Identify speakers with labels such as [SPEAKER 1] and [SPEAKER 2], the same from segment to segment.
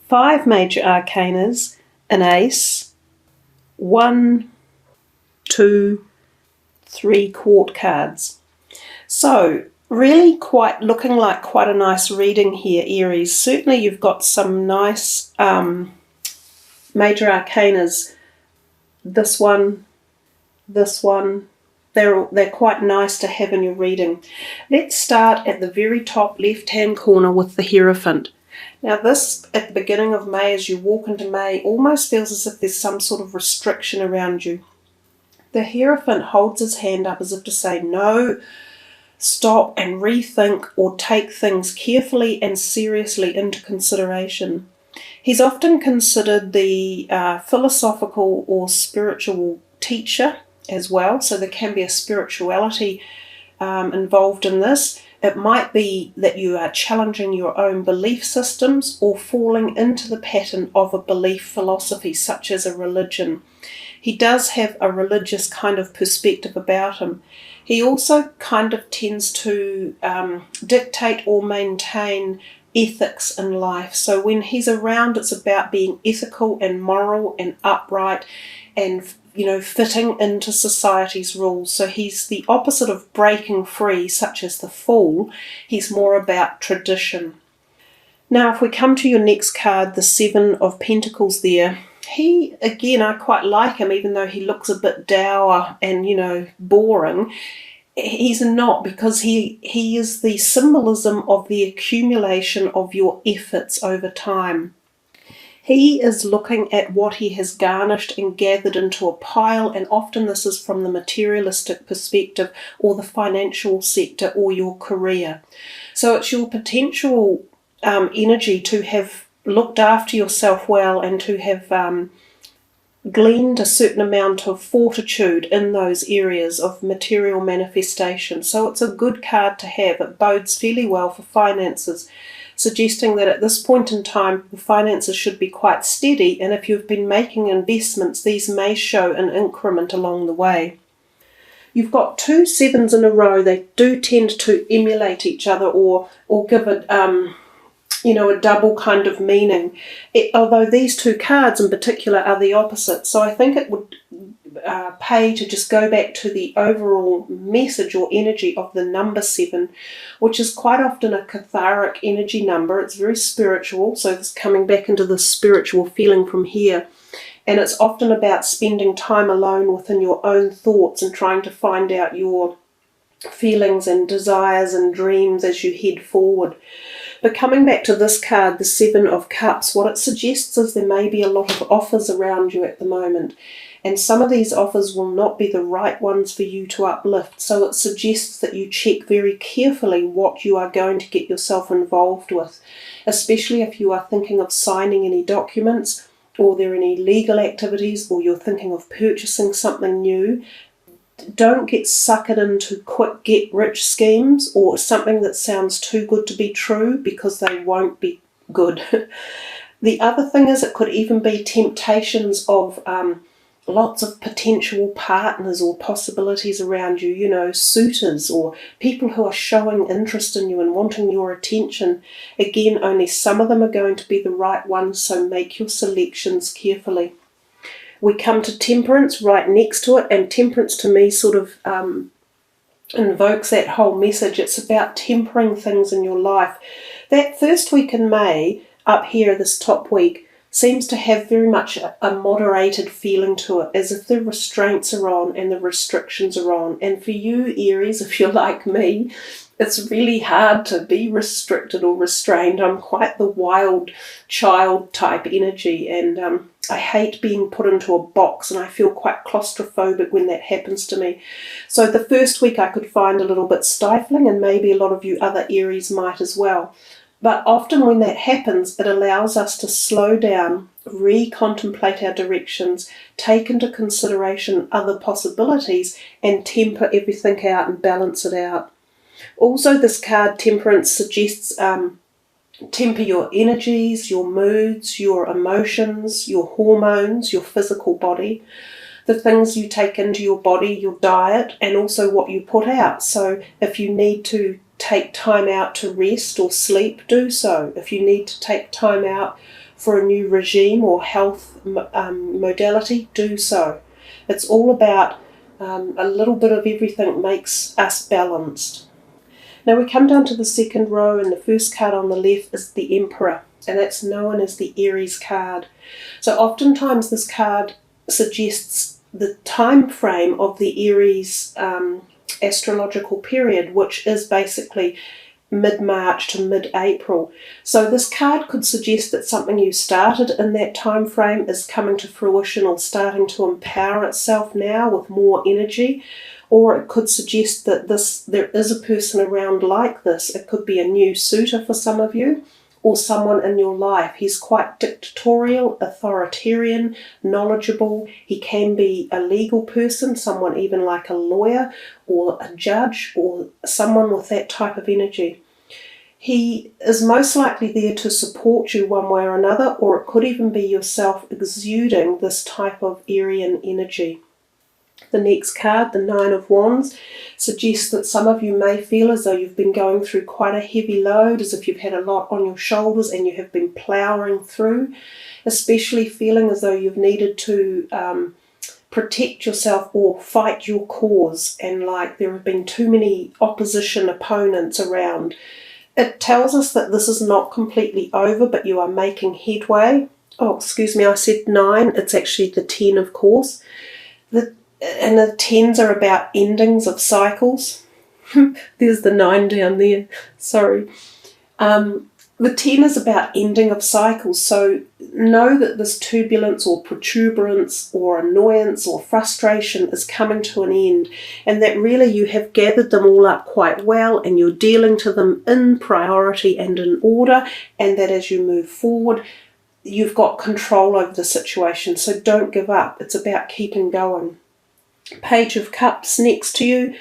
[SPEAKER 1] 5 major arcanas, an ace, 1, 2, 3 court cards. So really looking like quite a nice reading here, Aries. Certainly you've got some nice major arcanas. This one, they're quite nice to have in your reading. Let's start at the very top left-hand corner with the Hierophant. Now this, at the beginning of May, as you walk into May, almost feels as if there's some sort of restriction around you. The Hierophant holds his hand up as if to say no, stop and rethink, or take things carefully and seriously into consideration. He's often considered the philosophical or spiritual teacher as well, so there can be a spirituality involved in this. It might be that you are challenging your own belief systems or falling into the pattern of a belief philosophy, such as a religion. He does have a religious kind of perspective about him. He also kind of tends to dictate or maintain ethics in life. So when he's around, it's about being ethical and moral and upright and, fitting into society's rules. So he's the opposite of breaking free, such as the Fool. He's more about tradition. Now, if we come to your next card, the 7 of Pentacles there, he, again, I quite like him, even though he looks a bit dour and, boring. He's not, because he is the symbolism of the accumulation of your efforts over time. He is looking at what he has garnished and gathered into a pile, and often this is from the materialistic perspective or the financial sector or your career. So it's your potential energy to have looked after yourself well and to have gleaned a certain amount of fortitude in those areas of material manifestation. So it's a good card to have. It bodes fairly well for finances, suggesting that at this point in time the finances should be quite steady, and if you've been making investments, these may show an increment along the way. You've got 2 7s in a row. They do tend to emulate each other or give it a double kind of meaning, although these 2 cards in particular are the opposite. So I think it would pay to just go back to the overall message or energy of the number 7, which is quite often a cathartic energy number. It's very spiritual, so it's coming back into the spiritual feeling from here. And it's often about spending time alone within your own thoughts and trying to find out your feelings and desires and dreams as you head forward. But coming back to this card, the 7 of Cups, what it suggests is there may be a lot of offers around you at the moment, and some of these offers will not be the right ones for you to uplift. So it suggests that you check very carefully what you are going to get yourself involved with, especially if you are thinking of signing any documents, or there are any legal activities, or you're thinking of purchasing something new. Don't get suckered into quick get-rich schemes or something that sounds too good to be true, because they won't be good. The other thing is, it could even be temptations of lots of potential partners or possibilities around you, suitors or people who are showing interest in you and wanting your attention. Again, only some of them are going to be the right ones, so make your selections carefully. We come to Temperance right next to it, and Temperance to me sort of invokes that whole message. It's about tempering things in your life. That first week in May, up here, this top week, seems to have very much a moderated feeling to it, as if the restraints are on and the restrictions are on. And for you, Aries, if you're like me, it's really hard to be restricted or restrained. I'm quite the wild child type energy, and I hate being put into a box, and I feel quite claustrophobic when that happens to me. So the first week I could find a little bit stifling, and maybe a lot of you other Aries might as well. But often when that happens, it allows us to slow down, re-contemplate our directions, take into consideration other possibilities, and temper everything out and balance it out. Also, this card, Temperance, suggests temper your energies, your moods, your emotions, your hormones, your physical body, the things you take into your body, your diet, and also what you put out. So if you need to take time out to rest or sleep, do so. If you need to take time out for a new regime or health modality, do so. It's all about a little bit of everything makes us balanced. Now we come down to the second row, and the first card on the left is the Emperor, and that's known as the Aries card. So oftentimes this card suggests the time frame of the Aries astrological period, which is basically mid-March to mid-April. So this card could suggest that something you started in that time frame is coming to fruition or starting to empower itself now with more energy. Or it could suggest that there is a person around like this. It could be a new suitor for some of you, or someone in your life. He's quite dictatorial, authoritarian, knowledgeable. He can be a legal person, someone even like a lawyer or a judge or someone with that type of energy. He is most likely there to support you one way or another, or it could even be yourself exuding this type of Aryan energy. The next card, the Nine of Wands, suggests that some of you may feel as though you've been going through quite a heavy load, as if you've had a lot on your shoulders and you have been ploughing through, especially feeling as though you've needed to protect yourself or fight your cause, and like there have been too many opposition opponents around. It tells us that this is not completely over, but you are making headway. Oh, excuse me, I said 9. It's actually the 10, of course. And the 10s are about endings of cycles. There's the 9 down there. Sorry. The 10 is about ending of cycles. So know that this turbulence or protuberance or annoyance or frustration is coming to an end, and that really you have gathered them all up quite well and you're dealing to them in priority and in order, and that as you move forward, you've got control over the situation. So don't give up. It's about keeping going. Page of Cups next to you,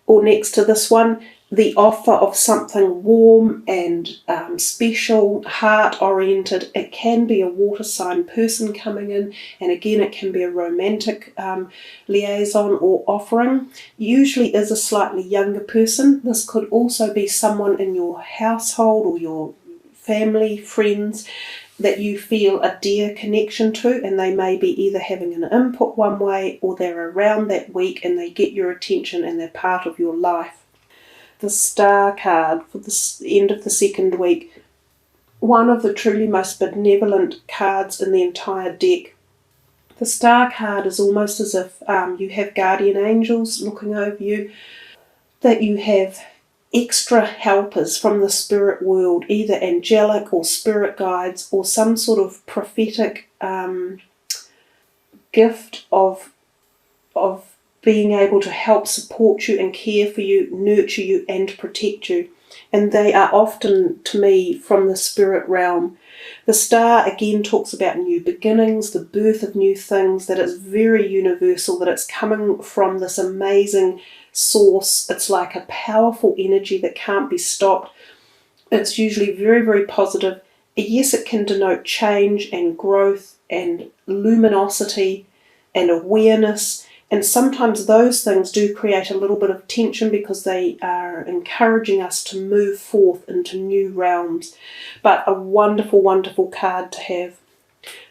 [SPEAKER 1] or next to this one, the offer of something warm and special, heart-oriented. It can be a water sign person coming in, and again it can be a romantic liaison or offering. Usually is a slightly younger person. This could also be someone in your household or your family, friends, that you feel a dear connection to, and they may be either having an input one way or they're around that week and they get your attention and they're part of your life. The Star card for the end of the second week, one of the truly most benevolent cards in the entire deck. The Star card is almost as if you have guardian angels looking over you, that you have extra helpers from the spirit world, either angelic or spirit guides or some sort of prophetic gift of being able to help support you and care for you, nurture you and protect you. And they are often, to me, from the spirit realm. The Star again talks about new beginnings, the birth of new things, that it's very universal, that it's coming from this amazing source. It's like a powerful energy that can't be stopped. It's usually very, very positive. Yes, it can denote change and growth and luminosity and awareness, and sometimes those things do create a little bit of tension because they are encouraging us to move forth into new realms. But a wonderful, wonderful card to have.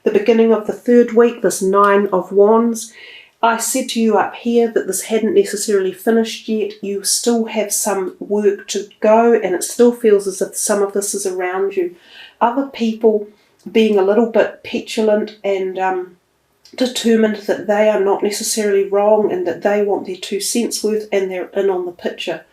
[SPEAKER 1] The beginning of the third week, this Nine of Wands, I said to you up here that this hadn't necessarily finished yet. You still have some work to go, and it still feels as if some of this is around you. Other people being a little bit petulant and determined that they are not necessarily wrong and that they want their 2 cents worth and they're in on the picture.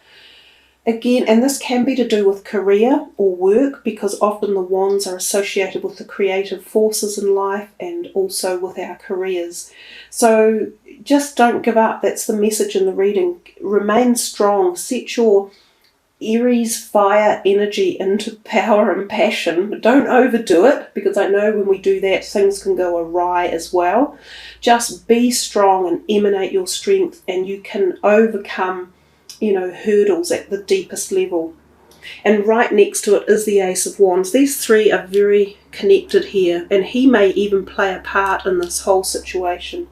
[SPEAKER 1] Again, and this can be to do with career or work, because often the wands are associated with the creative forces in life and also with our careers. So just don't give up. That's the message in the reading. Remain strong. Set your Aries fire energy into power and passion, but don't overdo it, because I know when we do that things can go awry as well. Just be strong and emanate your strength, and you can overcome, hurdles at the deepest level. And right next to it is the Ace of Wands. These three are very connected here, and he may even play a part in this whole situation.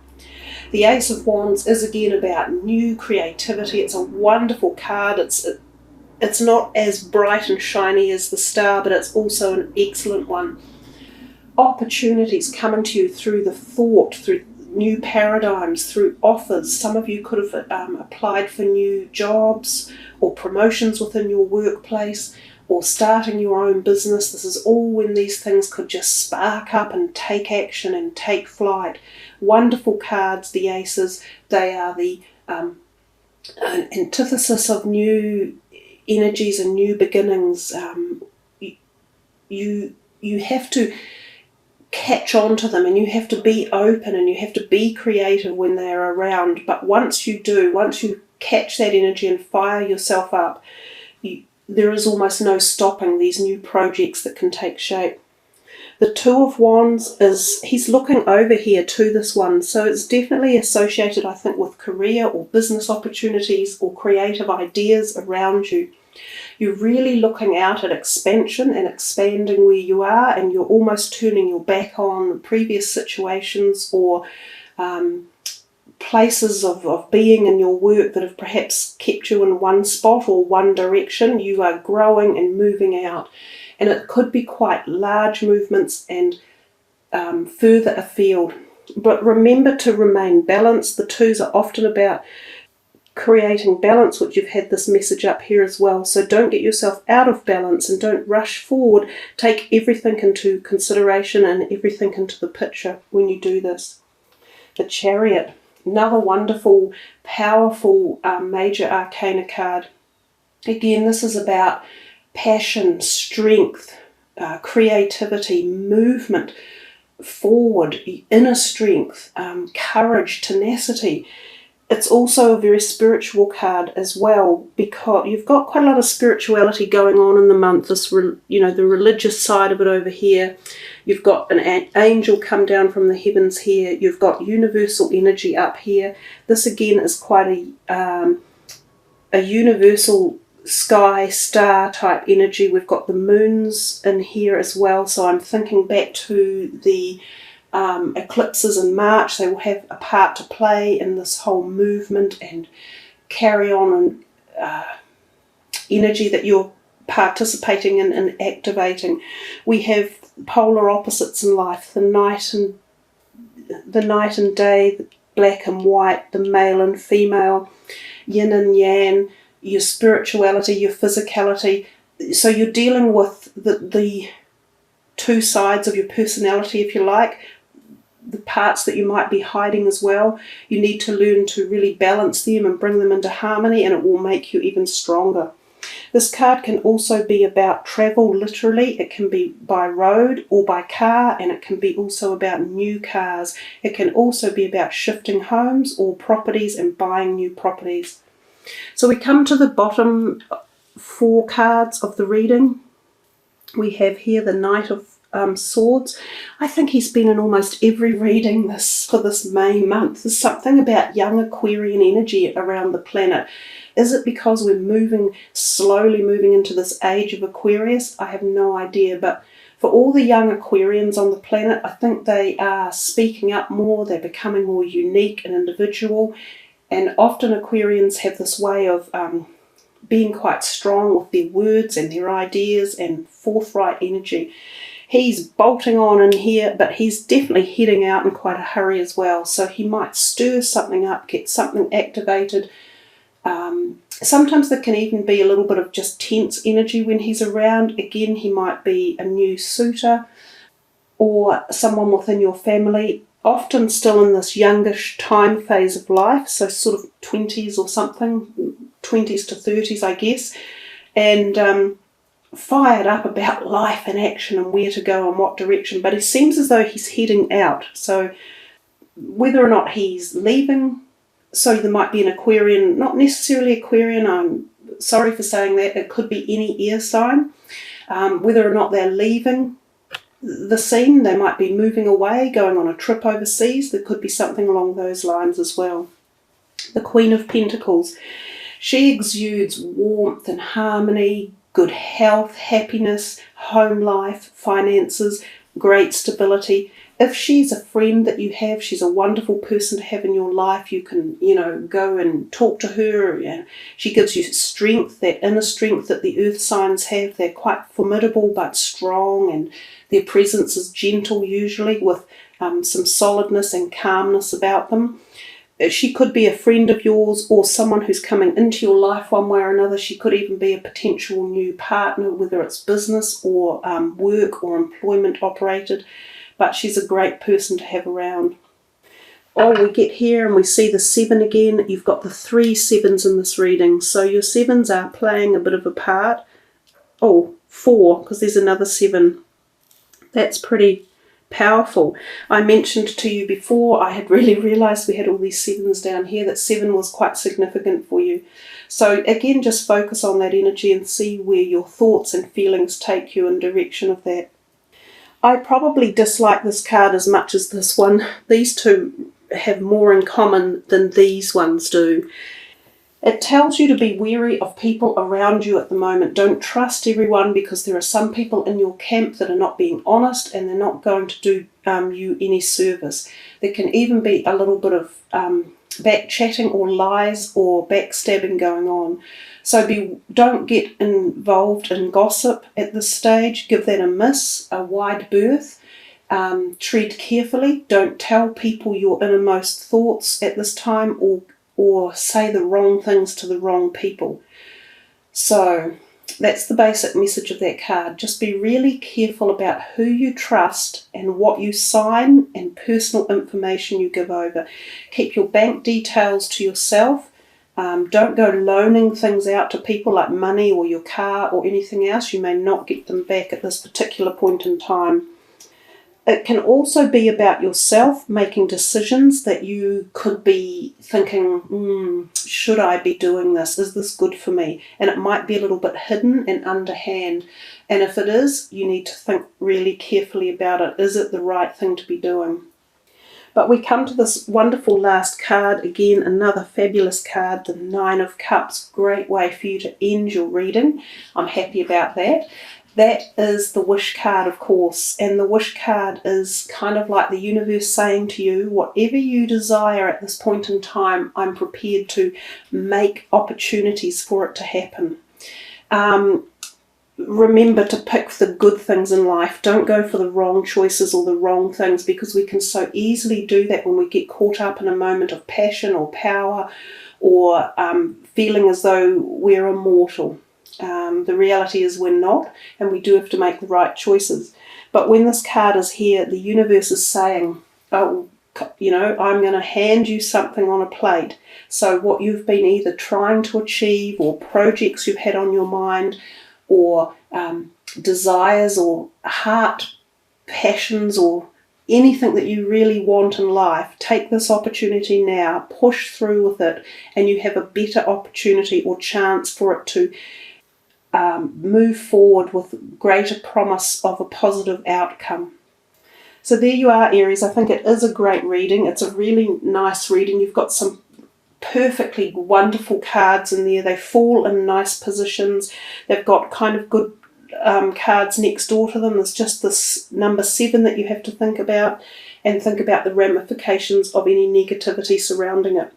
[SPEAKER 1] The Ace of Wands is again about new creativity. It's a wonderful card. It's not as bright and shiny as the star, but it's also an excellent one. Opportunities coming to you through the thought, through new paradigms, through offers. Some of you could have applied for new jobs or promotions within your workplace, or starting your own business. This is all when these things could just spark up and take action and take flight. Wonderful cards, the aces. They are the antithesis of new energies and new beginnings. You have to catch on to them, and you have to be open, and you have to be creative when they're around. But once you catch that energy and fire yourself up, there is almost no stopping these new projects that can take shape. The Two of Wands he's looking over here to this one, so it's definitely associated, I think, with career or business opportunities or creative ideas around you. You're really looking out at expansion and expanding where you are, and you're almost turning your back on previous situations or places of being in your work that have perhaps kept you in one spot or one direction. You are growing and moving out, and it could be quite large movements and further afield. But remember to remain balanced. The twos are often about creating balance, which you've had this message up here as well. So don't get yourself out of balance and don't rush forward. Take everything into consideration and everything into the picture when you do this. The Chariot, another wonderful, powerful major arcana card. Again, this is about passion, strength, creativity, movement, forward, inner strength, courage, tenacity. It's also a very spiritual card as well, because you've got quite a lot of spirituality going on in the month. This, the religious side of it over here. You've got an angel come down from the heavens here. You've got universal energy up here. This again is quite a universal sky star type energy. We've got the moons in here as well. So I'm thinking back to the eclipses in March. They will have a part to play in this whole movement and carry on and energy that you're participating in and activating. We have polar opposites in life, the night and day, the black and white, the male and female, yin and yang, your spirituality, your physicality. So you're dealing with the two sides of your personality, if you like, the parts that you might be hiding as well. You need to learn to really balance them and bring them into harmony, and it will make you even stronger. This card can also be about travel, literally. It can be by road or by car, and it can be also about new cars. It can also be about shifting homes or properties and buying new properties. So we come to the bottom 4 cards of the reading. We have here the Knight of Swords. I think he's been in almost every reading for this May month. There's something about young Aquarian energy around the planet. Is it because we're slowly moving into this age of Aquarius? I have no idea, but for all the young Aquarians on the planet, I think they are speaking up more. They're becoming more unique and individual, and often Aquarians have this way of being quite strong with their words and their ideas and forthright energy. He's bolting on in here, but he's definitely heading out in quite a hurry as well. So he might stir something up, get something activated. Sometimes there can even be a little bit of just tense energy when he's around. Again, he might be a new suitor or someone within your family, often still in this youngish time phase of life, so sort of 20s or something, 20s to 30s, I guess, and fired up about life and action and where to go and what direction. But it seems as though he's heading out. So whether or not he's leaving, so there might be an Aquarian, not necessarily Aquarian, I'm sorry for saying that, it could be any air sign. Whether or not they're leaving the scene, they might be moving away, going on a trip overseas. There could be something along those lines as well. The Queen of Pentacles, she exudes warmth and harmony, good health, happiness, home life, finances, great stability. if she's a friend that you have, she's a wonderful person to have in your life. You can, go and talk to her, and she gives you strength, that inner strength that the earth signs have. They're quite formidable but strong, and their presence is gentle usually, with some solidness and calmness about them. She could be a friend of yours or someone who's coming into your life one way or another. She could even be a potential new partner, whether it's business or work or employment operated. But she's a great person to have around. Oh, we get here and we see the 7 again. You've got the 3 sevens in this reading. So your 7s are playing a bit of a part. Oh, 4, because there's another 7. That's pretty powerful. I mentioned to you before, I had really realised we had all these 7s down here, that 7 was quite significant for you. So again, just focus on that energy and see where your thoughts and feelings take you in direction of that. I probably dislike this card as much as this one. These two have more in common than these ones do. It tells you to be wary of people around you at the moment. Don't trust everyone, because there are some people in your camp that are not being honest and they're not going to do you any service. There can even be a little bit of back-chatting or lies or backstabbing going on. So don't get involved in gossip at this stage. Give that a miss, a wide berth. Tread carefully. Don't tell people your innermost thoughts at this time, or say the wrong things to the wrong people. So that's the basic message of that card. Just be really careful about who you trust and what you sign and personal information you give over. Keep your bank details to yourself. Don't go loaning things out to people like money or your car or anything else. You may not get them back at this particular point in time. It can also be about yourself making decisions that you could be thinking, should I be doing this? Is this good for me? And it might be a little bit hidden and underhand. And if it is, you need to think really carefully about it. Is it the right thing to be doing? But we come to this wonderful last card. Again, another fabulous card, the 9 of Cups. Great way for you to end your reading. I'm happy about that. That is the wish card, of course, and the wish card is kind of like the universe saying to you, whatever you desire at this point in time, I'm prepared to make opportunities for it to happen. Remember to pick the good things in life. Don't go for the wrong choices or the wrong things, because we can so easily do that when we get caught up in a moment of passion or power, or feeling as though we're immortal. The reality is we're not, and we do have to make the right choices. But when this card is here, the universe is saying, oh, I'm going to hand you something on a plate. So what you've been either trying to achieve, or projects you've had on your mind, or desires or heart passions, or anything that you really want in life, take this opportunity now, push through with it, and you have a better opportunity or chance for it to move forward with greater promise of a positive outcome. So there you are, Aries. I think it is a great reading. It's a really nice reading. You've got some perfectly wonderful cards in there. They fall in nice positions. They've got kind of good cards next door to them. There's just this number 7 that you have to think about, and think about the ramifications of any negativity surrounding it.